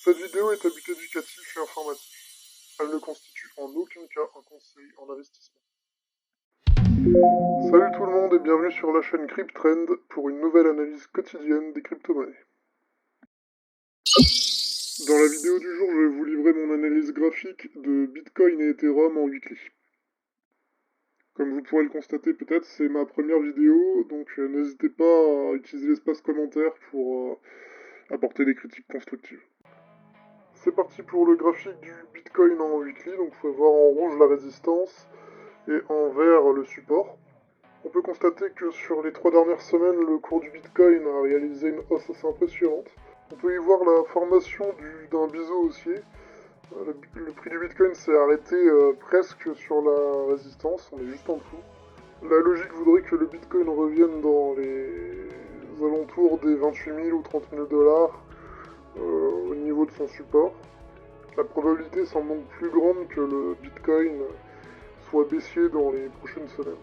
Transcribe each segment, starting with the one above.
Cette vidéo est à but éducatif et informatif. Elle ne constitue en aucun cas un conseil en investissement. Salut tout le monde et bienvenue sur la chaîne CryptTrend pour une nouvelle analyse quotidienne des crypto-monnaies. Dans la vidéo du jour, je vais vous livrer mon analyse graphique de Bitcoin et Ethereum en weekly. Comme vous pourrez le constater peut-être, c'est ma première vidéo, donc n'hésitez pas à utiliser l'espace commentaire pour apporter des critiques constructives. C'est parti pour le graphique du Bitcoin en weekly, donc vous pouvez voir en rouge la résistance et en vert le support. On peut constater que sur les 3 dernières semaines, le cours du Bitcoin a réalisé une hausse assez impressionnante. On peut y voir la formation d'un biseau haussier. Le prix du Bitcoin s'est arrêté presque sur la résistance, on est juste en dessous. La logique voudrait que le Bitcoin revienne dans les alentours des 28 000 ou 30 000 dollars au niveau de son support. La probabilité semble donc plus grande que le Bitcoin soit baissier dans les prochaines semaines.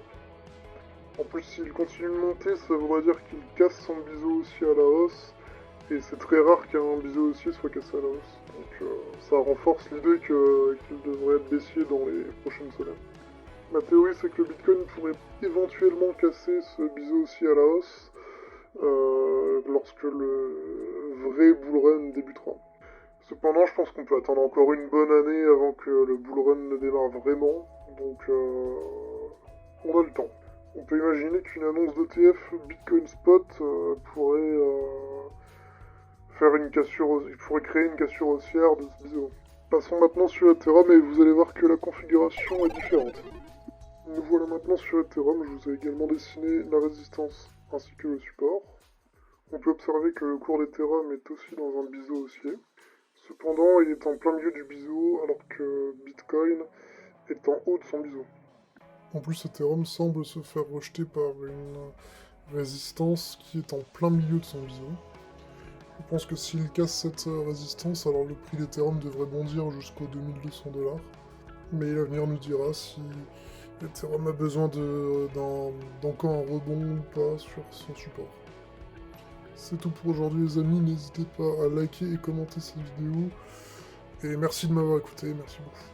En plus, s'il continue de monter, ça voudrait dire qu'il casse son biseau haussier à la hausse, et c'est très rare qu'un biseau haussier soit cassé à la hausse. Donc ça renforce l'idée qu'il devrait être baissier dans les prochaines semaines. Ma théorie, c'est que le Bitcoin pourrait éventuellement casser ce biseau haussier à la hausse lorsque le vrai bull run débutera. Cependant, je pense qu'on peut attendre encore une bonne année avant que le bull run ne démarre vraiment, donc on a le temps. On peut imaginer qu'une annonce d'ETF Bitcoin Spot pourrait pourrait créer une cassure haussière de ce biseau. Passons maintenant sur Ethereum et vous allez voir que la configuration est différente. Nous voilà maintenant sur Ethereum, je vous ai également dessiné la résistance ainsi que le support. On peut observer que le cours d'Ethereum est aussi dans un biseau haussier. Cependant, il est en plein milieu du biseau alors que Bitcoin est en haut de son biseau. En plus, Ethereum semble se faire rejeter par une résistance qui est en plein milieu de son biseau. Je pense que s'il casse cette résistance, alors le prix d'Ethereum devrait bondir jusqu'aux 2200 $. Mais l'avenir nous dira si Ethereum a besoin d'encore un rebond ou pas sur son support. C'est tout pour aujourd'hui les amis, n'hésitez pas à liker et commenter cette vidéo. Et merci de m'avoir écouté, merci beaucoup.